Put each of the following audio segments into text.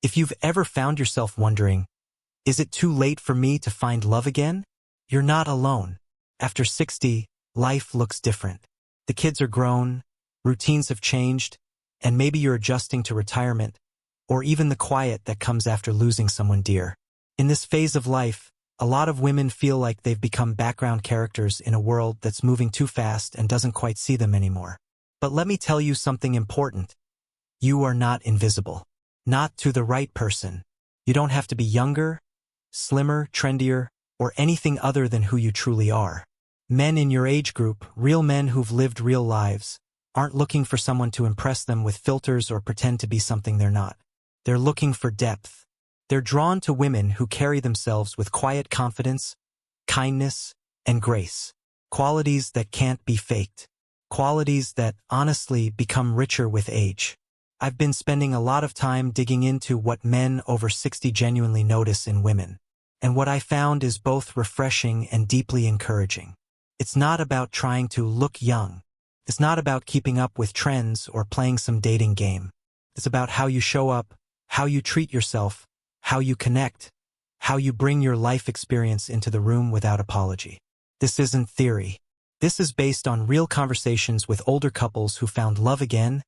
If you've ever found yourself wondering, is it too late for me to find love again? You're not alone. After 60, life looks different. The kids are grown, routines have changed, and maybe you're adjusting to retirement, or even the quiet that comes after losing someone dear. In this phase of life, a lot of women feel like they've become background characters in a world that's moving too fast and doesn't quite see them anymore. But let me tell you something important. You are not invisible. Not to the right person. You don't have to be younger, slimmer, trendier, or anything other than who you truly are. Men in your age group, real men who've lived real lives, aren't looking for someone to impress them with filters or pretend to be something they're not. They're looking for depth. They're drawn to women who carry themselves with quiet confidence, kindness, and grace. Qualities that can't be faked. Qualities that, honestly, become richer with age. I've been spending a lot of time digging into what men over 60 genuinely notice in women. And what I found is both refreshing and deeply encouraging. It's not about trying to look young. It's not about keeping up with trends or playing some dating game. It's about how you show up, how you treat yourself, how you connect, how you bring your life experience into the room without apology. This isn't theory. This is based on real conversations with older couples who found love again,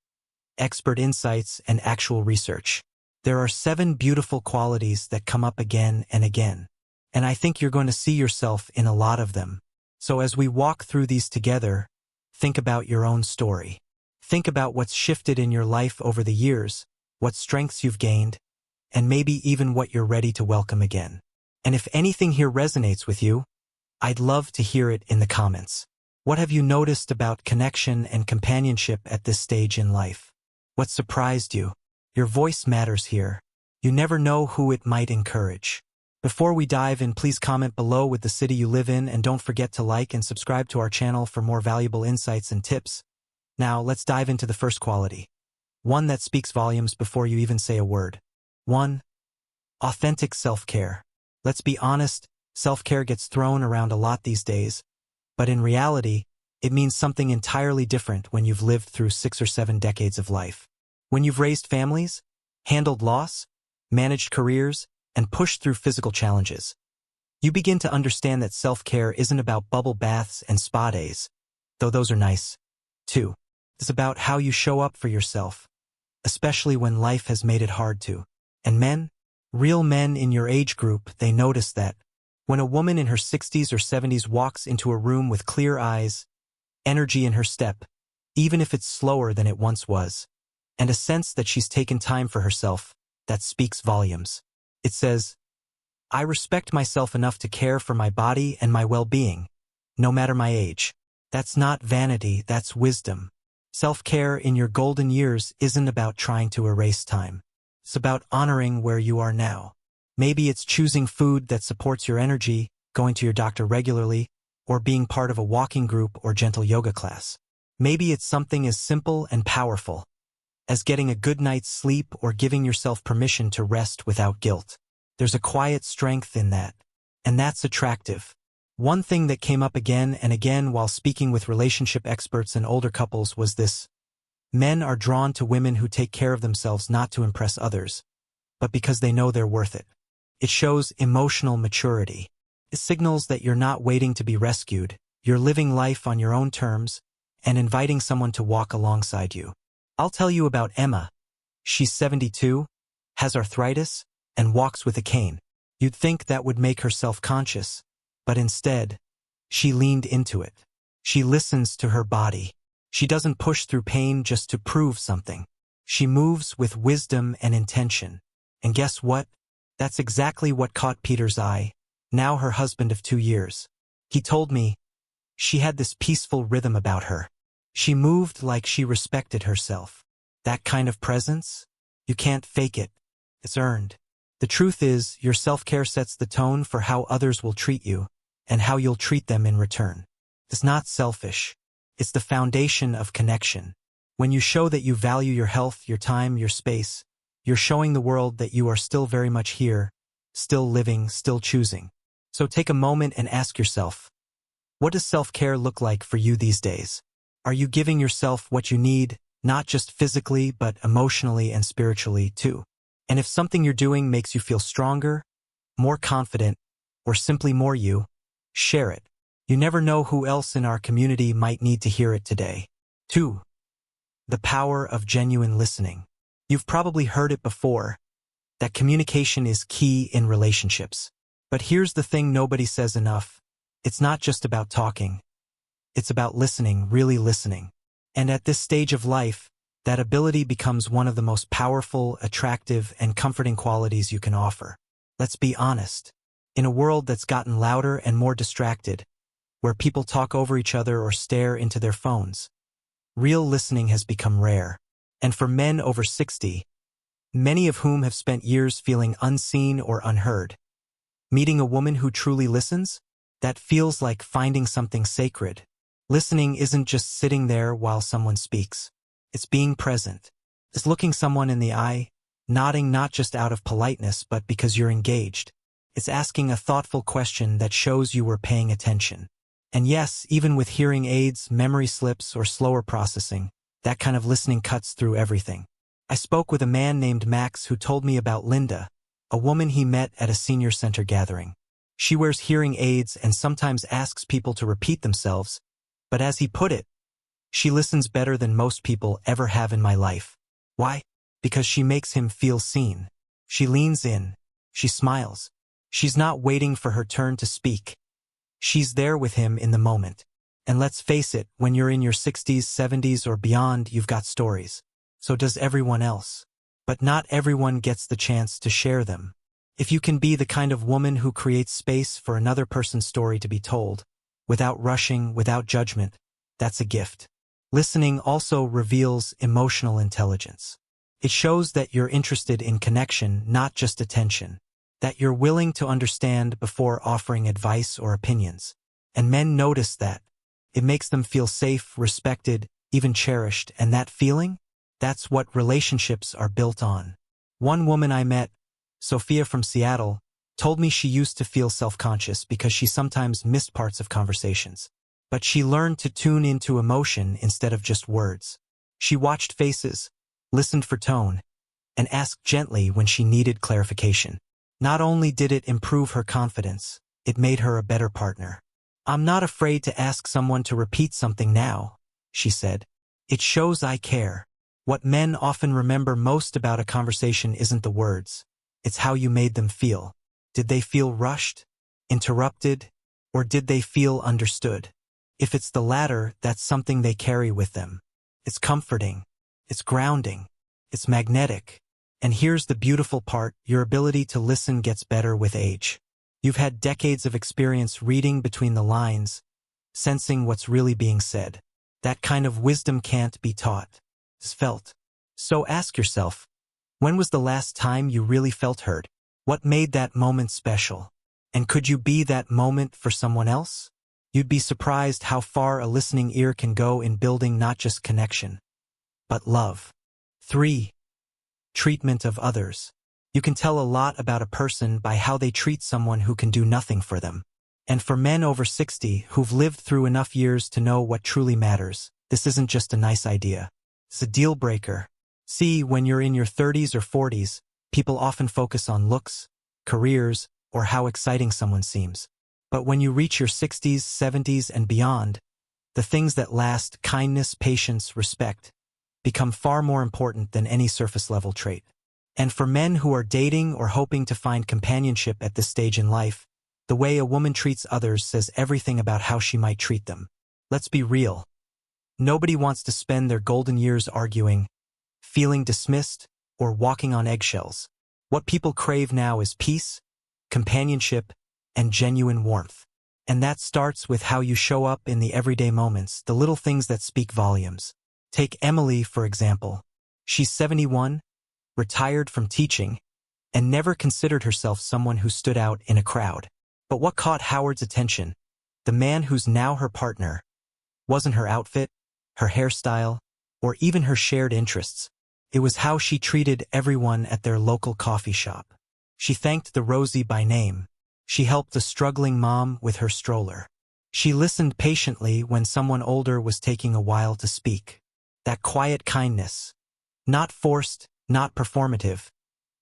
expert insights, and actual research. There are 7 beautiful qualities that come up again and again. And I think you're going to see yourself in a lot of them. So as we walk through these together, think about your own story. Think about what's shifted in your life over the years, what strengths you've gained, and maybe even what you're ready to welcome again. And if anything here resonates with you, I'd love to hear it in the comments. What have you noticed about connection and companionship at this stage in life? What surprised you? Your voice matters here. You never know who it might encourage. Before we dive in, please comment below with the city you live in, and don't forget to like and subscribe to our channel for more valuable insights and tips. Now, let's dive into the first quality. One that speaks volumes before you even say a word. 1. Authentic self-care. Let's be honest, self-care gets thrown around a lot these days, but in reality, it means something entirely different when you've lived through 6 or 7 decades of life. When you've raised families, handled loss, managed careers, and pushed through physical challenges, you begin to understand that self-care isn't about bubble baths and spa days, though those are nice. 2. It's about how you show up for yourself, especially when life has made it hard to. And men, real men in your age group, they notice that. When a woman in her 60s or 70s walks into a room with clear eyes, energy in her step, even if it's slower than it once was, and a sense that she's taken time for herself, that speaks volumes. It says, I respect myself enough to care for my body and my well-being, no matter my age. That's not vanity, that's wisdom. Self-care in your golden years isn't about trying to erase time. It's about honoring where you are now. Maybe it's choosing food that supports your energy, going to your doctor regularly, or being part of a walking group or gentle yoga class. Maybe it's something as simple and powerful as getting a good night's sleep or giving yourself permission to rest without guilt. There's a quiet strength in that, and that's attractive. One thing that came up again and again while speaking with relationship experts and older couples was this. Men are drawn to women who take care of themselves not to impress others, but because they know they're worth it. It shows emotional maturity. It signals that you're not waiting to be rescued, you're living life on your own terms and inviting someone to walk alongside you. I'll tell you about Emma. She's 72, has arthritis, and walks with a cane. You'd think that would make her self-conscious, but instead, she leaned into it. She listens to her body. She doesn't push through pain just to prove something. She moves with wisdom and intention. And guess what? That's exactly what caught Peter's eye, now her husband of 2 years. He told me, she had this peaceful rhythm about her. She moved like she respected herself. That kind of presence? You can't fake it. It's earned. The truth is, your self-care sets the tone for how others will treat you, and how you'll treat them in return. It's not selfish. It's the foundation of connection. When you show that you value your health, your time, your space, you're showing the world that you are still very much here, still living, still choosing. So take a moment and ask yourself, what does self-care look like for you these days? Are you giving yourself what you need, not just physically, but emotionally and spiritually too? And if something you're doing makes you feel stronger, more confident, or simply more you, share it. You never know who else in our community might need to hear it today. 2. The power of genuine listening. You've probably heard it before, that communication is key in relationships. But here's the thing nobody says enough. It's not just about talking. It's about listening, really listening. And at this stage of life, that ability becomes one of the most powerful, attractive, and comforting qualities you can offer. Let's be honest. In a world that's gotten louder and more distracted, where people talk over each other or stare into their phones, real listening has become rare. And for men over 60, many of whom have spent years feeling unseen or unheard, meeting a woman who truly listens, that feels like finding something sacred. Listening isn't just sitting there while someone speaks. It's being present. It's looking someone in the eye, nodding not just out of politeness but because you're engaged. It's asking a thoughtful question that shows you were paying attention. And yes, even with hearing aids, memory slips, or slower processing, that kind of listening cuts through everything. I spoke with a man named Max who told me about Linda, a woman he met at a senior center gathering. She wears hearing aids and sometimes asks people to repeat themselves, but as he put it, she listens better than most people ever have in my life. Why? Because she makes him feel seen. She leans in. She smiles. She's not waiting for her turn to speak. She's there with him in the moment. And let's face it, when you're in your 60s, 70s, or beyond, you've got stories. So does everyone else. But not everyone gets the chance to share them. If you can be the kind of woman who creates space for another person's story to be told, without rushing, without judgment, that's a gift. Listening also reveals emotional intelligence. It shows that you're interested in connection, not just attention. That you're willing to understand before offering advice or opinions. And men notice that. It makes them feel safe, respected, even cherished, and that feeling? That's what relationships are built on. One woman I met, Sophia from Seattle, told me she used to feel self-conscious because she sometimes missed parts of conversations. But she learned to tune into emotion instead of just words. She watched faces, listened for tone, and asked gently when she needed clarification. Not only did it improve her confidence, it made her a better partner. "I'm not afraid to ask someone to repeat something now," she said. "It shows I care." What men often remember most about a conversation isn't the words. It's how you made them feel. Did they feel rushed, interrupted, or did they feel understood? If it's the latter, that's something they carry with them. It's comforting. It's grounding. It's magnetic. And here's the beautiful part, your ability to listen gets better with age. You've had decades of experience reading between the lines, sensing what's really being said. That kind of wisdom can't be taught. It's felt. So ask yourself, when was the last time you really felt heard? What made that moment special? And could you be that moment for someone else? You'd be surprised how far a listening ear can go in building not just connection, but love. 3. Treatment of others. You can tell a lot about a person by how they treat someone who can do nothing for them. And for men over 60 who've lived through enough years to know what truly matters, this isn't just a nice idea. It's a deal breaker. See, when you're in your 30s or 40s, people often focus on looks, careers, or how exciting someone seems. But when you reach your 60s, 70s, and beyond, the things that last, kindness, patience, respect, become far more important than any surface-level trait. And for men who are dating or hoping to find companionship at this stage in life, the way a woman treats others says everything about how she might treat them. Let's be real. Nobody wants to spend their golden years arguing, feeling dismissed, or walking on eggshells. What people crave now is peace, companionship, and genuine warmth. And that starts with how you show up in the everyday moments, the little things that speak volumes. Take Emily, for example. She's 71, retired from teaching, and never considered herself someone who stood out in a crowd. But what caught Howard's attention, the man who's now her partner, wasn't her outfit, her hairstyle, or even her shared interests. It was how she treated everyone at their local coffee shop. She thanked the Rosie by name. She helped a struggling mom with her stroller. She listened patiently when someone older was taking a while to speak. That quiet kindness. Not forced, not performative.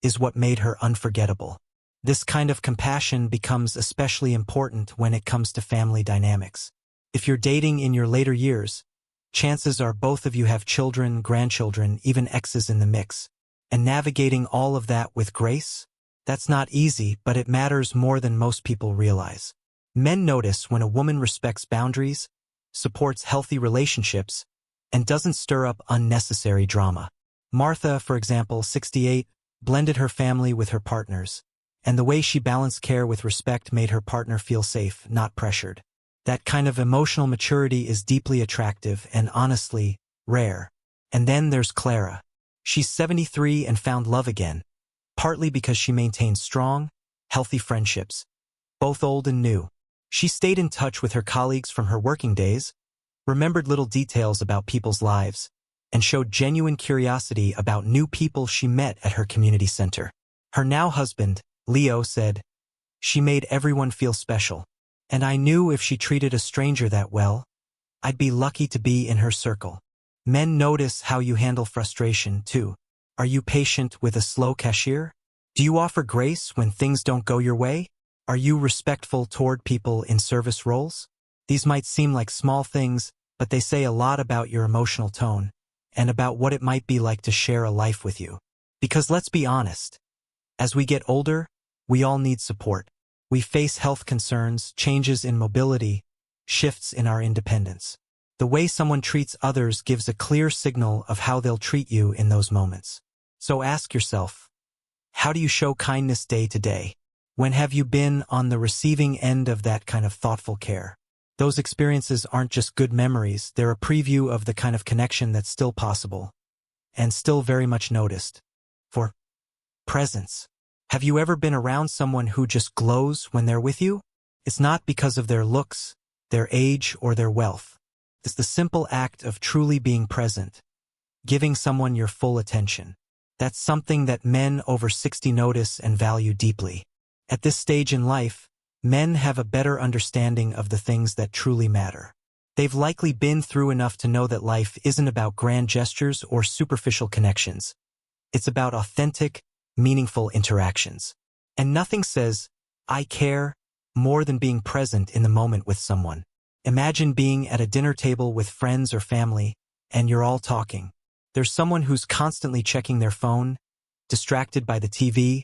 is what made her unforgettable. This kind of compassion becomes especially important when it comes to family dynamics. If you're dating in your later years, chances are both of you have children, grandchildren, even exes in the mix. And navigating all of that with grace? That's not easy, but it matters more than most people realize. Men notice when a woman respects boundaries, supports healthy relationships, and doesn't stir up unnecessary drama. Martha, for example, 68, blended her family with her partner's, and the way she balanced care with respect made her partner feel safe, not pressured. That kind of emotional maturity is deeply attractive and honestly, rare. And then there's Clara. She's 73 and found love again, partly because she maintained strong, healthy friendships, both old and new. She stayed in touch with her colleagues from her working days, remembered little details about people's lives, and showed genuine curiosity about new people she met at her community center. Her now husband, Leo, said, "She made everyone feel special, and I knew if she treated a stranger that well, I'd be lucky to be in her circle." Men notice how you handle frustration, too. Are you patient with a slow cashier? Do you offer grace when things don't go your way? Are you respectful toward people in service roles? These might seem like small things, but they say a lot about your emotional tone and about what it might be like to share a life with you. Because let's be honest, as we get older, we all need support. We face health concerns, changes in mobility, shifts in our independence. The way someone treats others gives a clear signal of how they'll treat you in those moments. So ask yourself, how do you show kindness day to day? When have you been on the receiving end of that kind of thoughtful care? Those experiences aren't just good memories, they're a preview of the kind of connection that's still possible, and still very much noticed. For presence. Have you ever been around someone who just glows when they're with you? It's not because of their looks, their age, or their wealth. It's the simple act of truly being present, giving someone your full attention. That's something that men over 60 notice and value deeply. At this stage in life, men have a better understanding of the things that truly matter. They've likely been through enough to know that life isn't about grand gestures or superficial connections. It's about authentic, meaningful interactions. And nothing says, "I care," more than being present in the moment with someone. Imagine being at a dinner table with friends or family, and you're all talking. There's someone who's constantly checking their phone, distracted by the TV,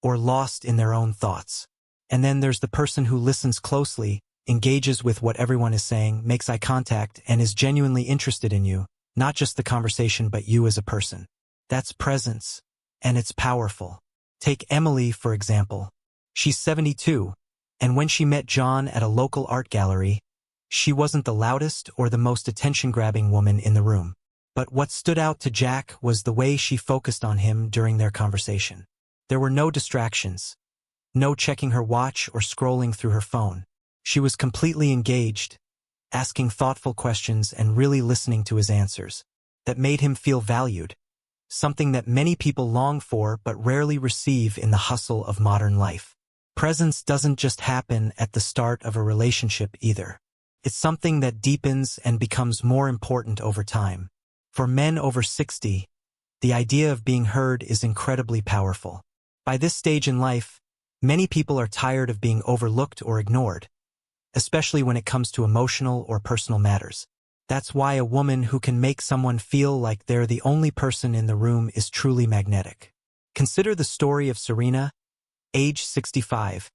or lost in their own thoughts. And then there's the person who listens closely, engages with what everyone is saying, makes eye contact, and is genuinely interested in you, not just the conversation but you as a person. That's presence, and it's powerful. Take Emily, for example. She's 72, and when she met John at a local art gallery, she wasn't the loudest or the most attention-grabbing woman in the room. But what stood out to Jack was the way she focused on him during their conversation. There were no distractions, no checking her watch or scrolling through her phone. She was completely engaged, asking thoughtful questions and really listening to his answers. That made him feel valued, something that many people long for but rarely receive in the hustle of modern life. Presence doesn't just happen at the start of a relationship either. It's something that deepens and becomes more important over time. For men over 60, the idea of being heard is incredibly powerful. By this stage in life, many people are tired of being overlooked or ignored, especially when it comes to emotional or personal matters. That's why a woman who can make someone feel like they're the only person in the room is truly magnetic. Consider the story of Serena, age 65,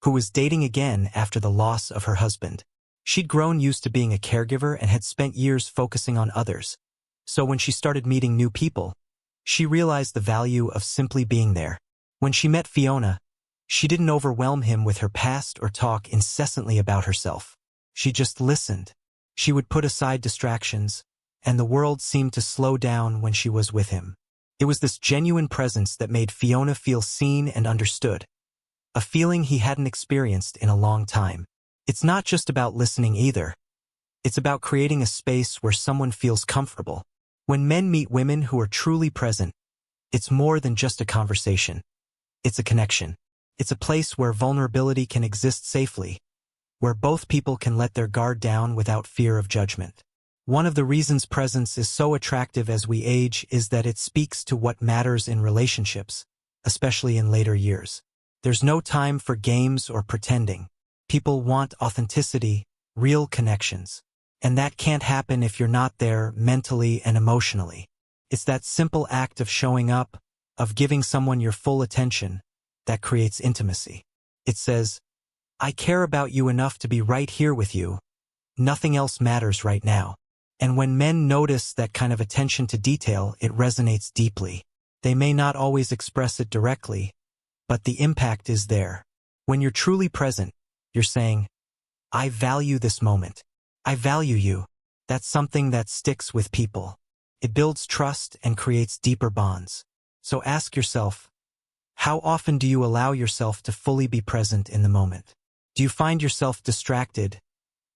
who was dating again after the loss of her husband. She'd grown used to being a caregiver and had spent years focusing on others. So when she started meeting new people, she realized the value of simply being there. When she met Fiona, she didn't overwhelm him with her past or talk incessantly about herself. She just listened. She would put aside distractions, and the world seemed to slow down when she was with him. It was this genuine presence that made Fiona feel seen and understood, a feeling he hadn't experienced in a long time. It's not just about listening either. It's about creating a space where someone feels comfortable. When men meet women who are truly present, it's more than just a conversation. It's a connection. It's a place where vulnerability can exist safely, where both people can let their guard down without fear of judgment. One of the reasons presence is so attractive as we age is that it speaks to what matters in relationships. especially in later years. There's no time for games or pretending. People want authenticity, real connections. And that can't happen if you're not there mentally and emotionally. It's that simple act of showing up, of giving someone your full attention, that creates intimacy. It says, I care about you enough to be right here with you. Nothing else matters right now. And when men notice that kind of attention to detail, it resonates deeply. They may not always express it directly, but the impact is there. When you're truly present, you're saying, I value this moment. I value you. That's something that sticks with people. It builds trust and creates deeper bonds. So ask yourself, how often do you allow yourself to fully be present in the moment? Do you find yourself distracted,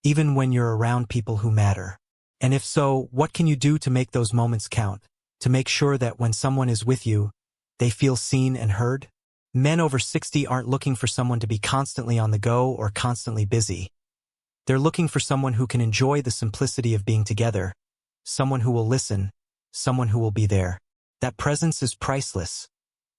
even when you're around people who matter? And if so, what can you do to make those moments count, to make sure that when someone is with you, they feel seen and heard? Men over 60 aren't looking for someone to be constantly on the go or constantly busy. They're looking for someone who can enjoy the simplicity of being together, someone who will listen, someone who will be there. That presence is priceless,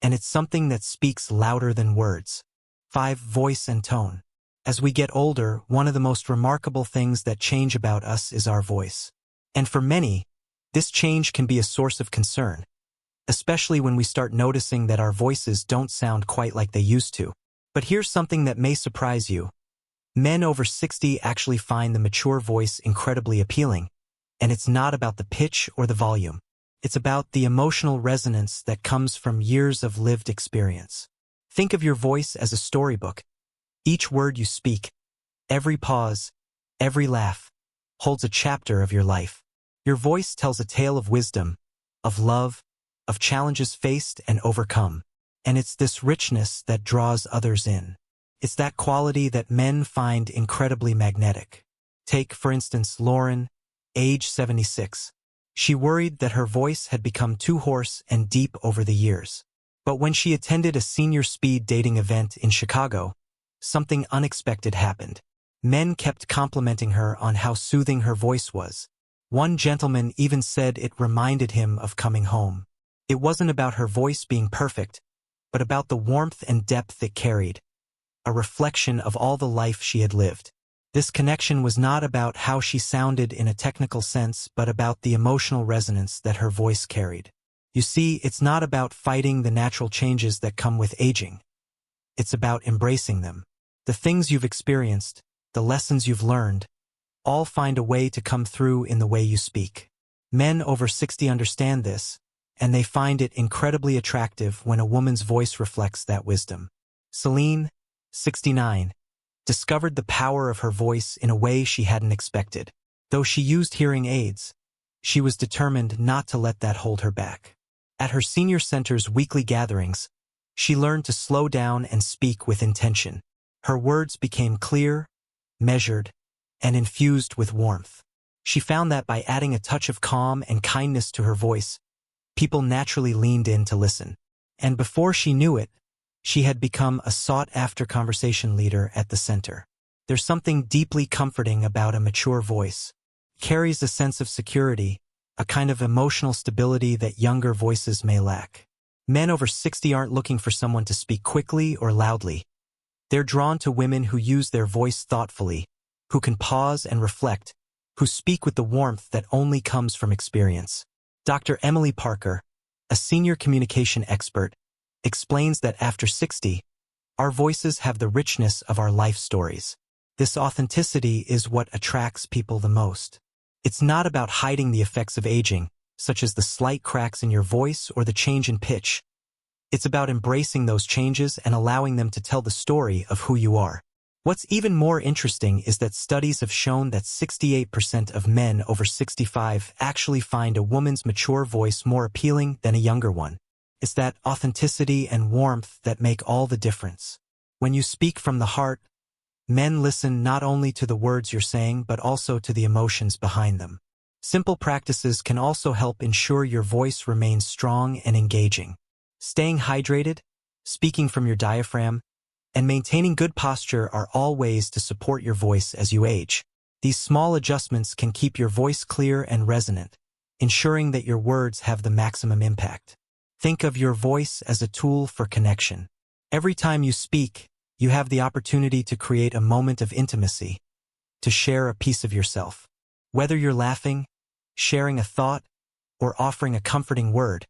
and it's something that speaks louder than words. 5. Voice and tone. As we get older, one of the most remarkable things that change about us is our voice. And for many, this change can be a source of concern, especially when we start noticing that our voices don't sound quite like they used to. But here's something that may surprise you. Men over 60 actually find the mature voice incredibly appealing, and it's not about the pitch or the volume. It's about the emotional resonance that comes from years of lived experience. Think of your voice as a storybook. Each word you speak, every pause, every laugh, holds a chapter of your life. Your voice tells a tale of wisdom, of love, of challenges faced and overcome. And it's this richness that draws others in. It's that quality that men find incredibly magnetic. Take, for instance, Lauren, age 76. She worried that her voice had become too hoarse and deep over the years. But when she attended a senior speed dating event in Chicago, something unexpected happened. Men kept complimenting her on how soothing her voice was. One gentleman even said it reminded him of coming home. It wasn't about her voice being perfect, but about the warmth and depth it carried, a reflection of all the life she had lived. This connection was not about how she sounded in a technical sense, but about the emotional resonance that her voice carried. You see, it's not about fighting the natural changes that come with aging. It's about embracing them. The things you've experienced, the lessons you've learned, all find a way to come through in the way you speak. Men over 60 understand this, and they find it incredibly attractive when a woman's voice reflects that wisdom. Celine, 69, discovered the power of her voice in a way she hadn't expected. Though she used hearing aids, she was determined not to let that hold her back. At her senior center's weekly gatherings, she learned to slow down and speak with intention. Her words became clear, measured, and infused with warmth. She found that by adding a touch of calm and kindness to her voice, people naturally leaned in to listen. And before she knew it, she had become a sought-after conversation leader at the center. There's something deeply comforting about a mature voice. It carries a sense of security, a kind of emotional stability that younger voices may lack. Men over 60 aren't looking for someone to speak quickly or loudly. They're drawn to women who use their voice thoughtfully, who can pause and reflect, who speak with the warmth that only comes from experience. Dr. Emily Parker, a senior communication expert, explains that after 60, our voices have the richness of our life stories. This authenticity is what attracts people the most. It's not about hiding the effects of aging, such as the slight cracks in your voice or the change in pitch. It's about embracing those changes and allowing them to tell the story of who you are. What's even more interesting is that studies have shown that 68% of men over 65 actually find a woman's mature voice more appealing than a younger one. It's that authenticity and warmth that make all the difference. When you speak from the heart, men listen not only to the words you're saying but also to the emotions behind them. Simple practices can also help ensure your voice remains strong and engaging. Staying hydrated, speaking from your diaphragm, and maintaining good posture are all ways to support your voice as you age. These small adjustments can keep your voice clear and resonant, ensuring that your words have the maximum impact. Think of your voice as a tool for connection. Every time you speak, you have the opportunity to create a moment of intimacy, to share a piece of yourself. Whether you're laughing, sharing a thought, or offering a comforting word,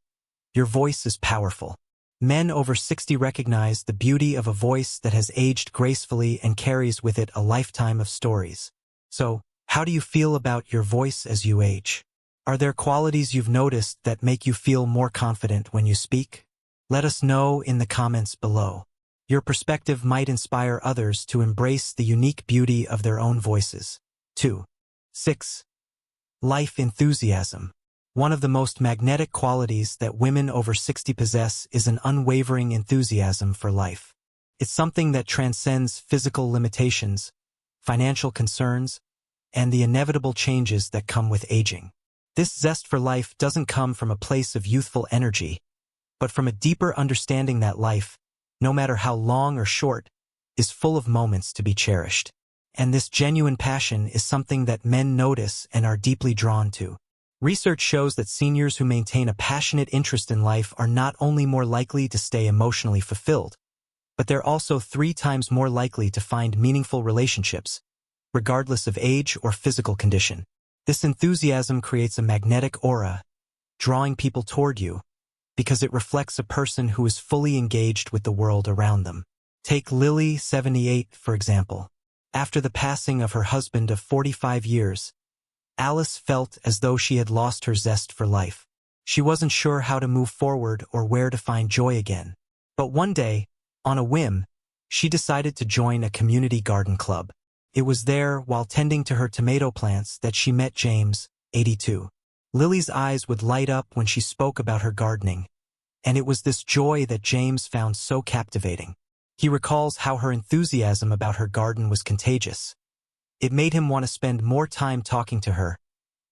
your voice is powerful. Men over 60 recognize the beauty of a voice that has aged gracefully and carries with it a lifetime of stories. So, how do you feel about your voice as you age? Are there qualities you've noticed that make you feel more confident when you speak? Let us know in the comments below. Your perspective might inspire others to embrace the unique beauty of their own voices. 2. 6. Life enthusiasm. One of the most magnetic qualities that women over 60 possess is an unwavering enthusiasm for life. It's something that transcends physical limitations, financial concerns, and the inevitable changes that come with aging. This zest for life doesn't come from a place of youthful energy, but from a deeper understanding that life, no matter how long or short, is full of moments to be cherished. And this genuine passion is something that men notice and are deeply drawn to. Research shows that seniors who maintain a passionate interest in life are not only more likely to stay emotionally fulfilled, but they're also 3 times more likely to find meaningful relationships, regardless of age or physical condition. This enthusiasm creates a magnetic aura, drawing people toward you, because it reflects a person who is fully engaged with the world around them. Take Lily, 78, for example. After the passing of her husband of 45 years, Alice felt as though she had lost her zest for life. She wasn't sure how to move forward or where to find joy again. But one day, on a whim, she decided to join a community garden club. It was there, while tending to her tomato plants, that she met James, 82. Lily's eyes would light up when she spoke about her gardening, and it was this joy that James found so captivating. He recalls how her enthusiasm about her garden was contagious. It made him want to spend more time talking to her,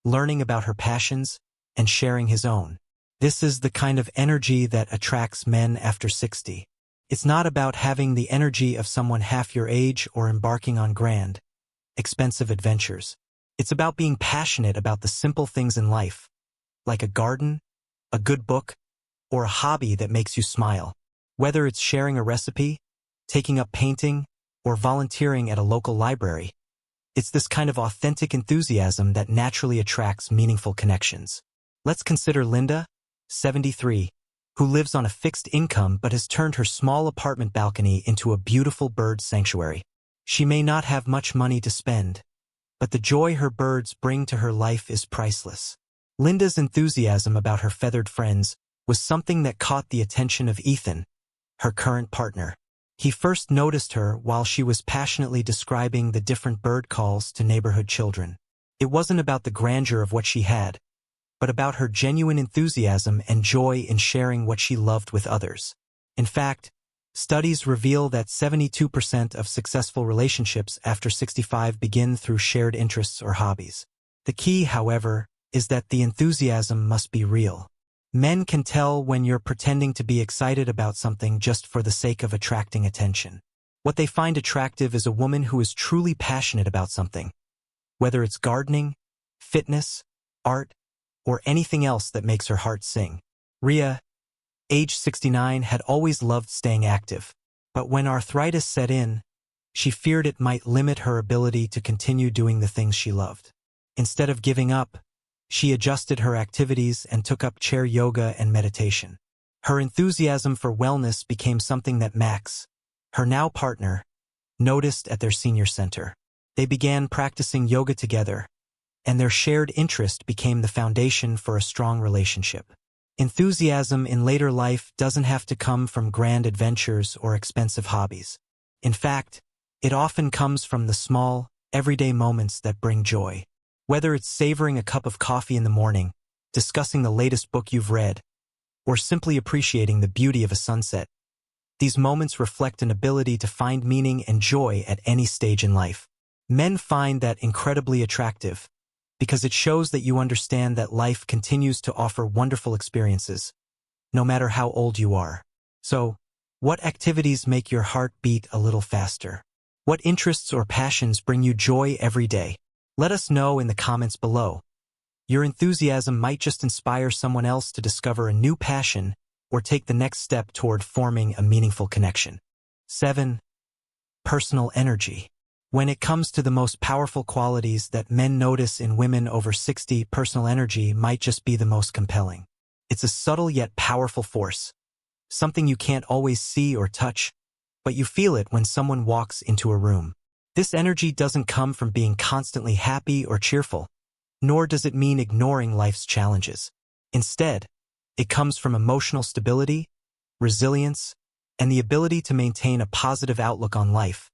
learning about her passions, and sharing his own. This is the kind of energy that attracts men after 60. It's not about having the energy of someone half your age or embarking on grand, expensive adventures. It's about being passionate about the simple things in life, like a garden, a good book, or a hobby that makes you smile. Whether it's sharing a recipe, taking up painting, or volunteering at a local library, it's this kind of authentic enthusiasm that naturally attracts meaningful connections. Let's consider Linda, 73, who lives on a fixed income but has turned her small apartment balcony into a beautiful bird sanctuary. She may not have much money to spend, but the joy her birds bring to her life is priceless. Linda's enthusiasm about her feathered friends was something that caught the attention of Ethan, her current partner. He first noticed her while she was passionately describing the different bird calls to neighborhood children. It wasn't about the grandeur of what she had, but about her genuine enthusiasm and joy in sharing what she loved with others. In fact, studies reveal that 72% of successful relationships after 65 begin through shared interests or hobbies. The key, however, is that the enthusiasm must be real. Men can tell when you're pretending to be excited about something just for the sake of attracting attention. What they find attractive is a woman who is truly passionate about something, whether it's gardening, fitness, art, or anything else that makes her heart sing. Ria, age 69, had always loved staying active, but when arthritis set in, she feared it might limit her ability to continue doing the things she loved. Instead of giving up, she adjusted her activities and took up chair yoga and meditation. Her enthusiasm for wellness became something that Max, her now partner, noticed at their senior center. They began practicing yoga together, and their shared interest became the foundation for a strong relationship. Enthusiasm in later life doesn't have to come from grand adventures or expensive hobbies. In fact, it often comes from the small, everyday moments that bring joy. Whether it's savoring a cup of coffee in the morning, discussing the latest book you've read, or simply appreciating the beauty of a sunset, these moments reflect an ability to find meaning and joy at any stage in life. Men find that incredibly attractive, because it shows that you understand that life continues to offer wonderful experiences, no matter how old you are. So, what activities make your heart beat a little faster? What interests or passions bring you joy every day? Let us know in the comments below. Your enthusiasm might just inspire someone else to discover a new passion or take the next step toward forming a meaningful connection. 7. Personal energy. When it comes to the most powerful qualities that men notice in women over 60, personal energy might just be the most compelling. It's a subtle yet powerful force, something you can't always see or touch, but you feel it when someone walks into a room. This energy doesn't come from being constantly happy or cheerful, nor does it mean ignoring life's challenges. Instead, it comes from emotional stability, resilience, and the ability to maintain a positive outlook on life,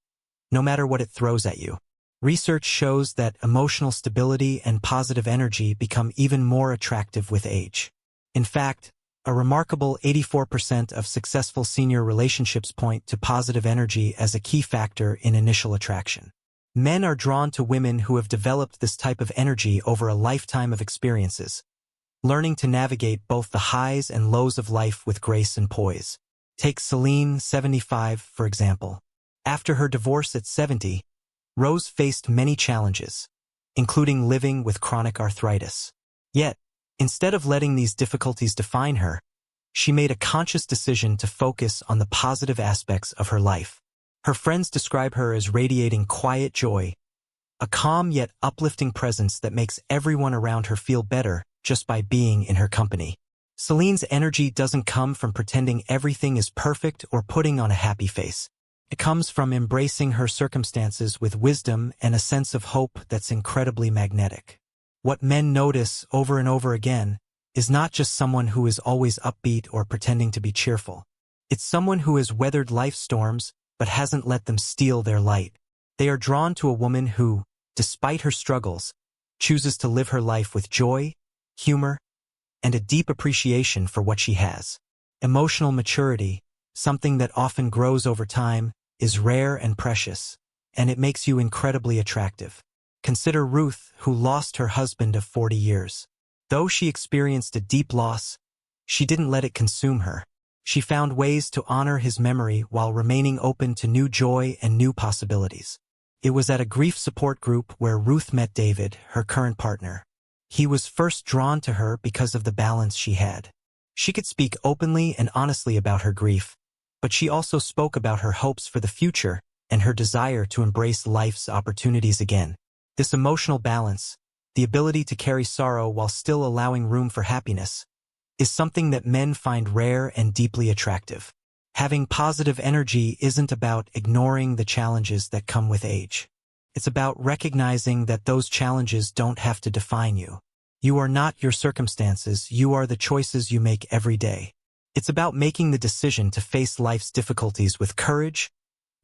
no matter what it throws at you. Research shows that emotional stability and positive energy become even more attractive with age. In fact, a remarkable 84% of successful senior relationships point to positive energy as a key factor in initial attraction. Men are drawn to women who have developed this type of energy over a lifetime of experiences, learning to navigate both the highs and lows of life with grace and poise. Take Celine, 75, for example. After her divorce at 70, Rose faced many challenges, including living with chronic arthritis. Yet, instead of letting these difficulties define her, she made a conscious decision to focus on the positive aspects of her life. Her friends describe her as radiating quiet joy, a calm yet uplifting presence that makes everyone around her feel better just by being in her company. Celine's energy doesn't come from pretending everything is perfect or putting on a happy face. It comes from embracing her circumstances with wisdom and a sense of hope that's incredibly magnetic. What men notice over and over again is not just someone who is always upbeat or pretending to be cheerful. It's someone who has weathered life's storms but hasn't let them steal their light. They are drawn to a woman who, despite her struggles, chooses to live her life with joy, humor, and a deep appreciation for what she has. Emotional maturity, something that often grows over time, is rare and precious, and it makes you incredibly attractive. Consider Ruth, who lost her husband of 40 years. Though she experienced a deep loss, she didn't let it consume her. She found ways to honor his memory while remaining open to new joy and new possibilities. It was at a grief support group where Ruth met David, her current partner. He was first drawn to her because of the balance she had. She could speak openly and honestly about her grief, but she also spoke about her hopes for the future and her desire to embrace life's opportunities again. This emotional balance, the ability to carry sorrow while still allowing room for happiness, is something that men find rare and deeply attractive. Having positive energy isn't about ignoring the challenges that come with age. It's about recognizing that those challenges don't have to define you. You are not your circumstances, you are the choices you make every day. It's about making the decision to face life's difficulties with courage,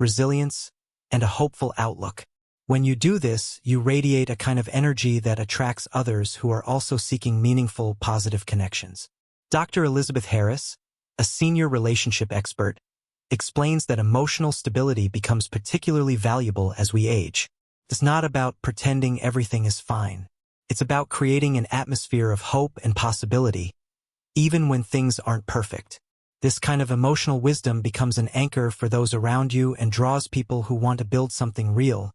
resilience, and a hopeful outlook. When you do this, you radiate a kind of energy that attracts others who are also seeking meaningful, positive connections. Dr. Elizabeth Harris, a senior relationship expert, explains that emotional stability becomes particularly valuable as we age. It's not about pretending everything is fine. It's about creating an atmosphere of hope and possibility, even when things aren't perfect. This kind of emotional wisdom becomes an anchor for those around you and draws people who want to build something real,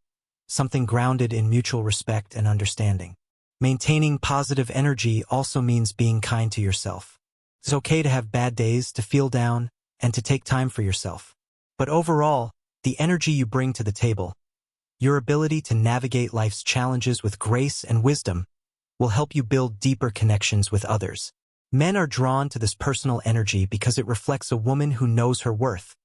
something grounded in mutual respect and understanding. Maintaining positive energy also means being kind to yourself. It's okay to have bad days, to feel down, and to take time for yourself. But overall, the energy you bring to the table, your ability to navigate life's challenges with grace and wisdom, will help you build deeper connections with others. Men are drawn to this personal energy because it reflects a woman who knows her worth,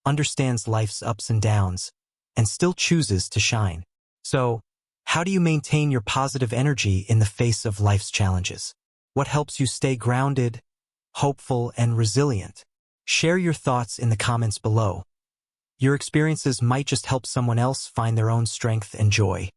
understands life's ups and downs, and still chooses to shine. So, how do you maintain your positive energy in the face of life's challenges? What helps you stay grounded, hopeful, and resilient? Share your thoughts in the comments below. Your experiences might just help someone else find their own strength and joy.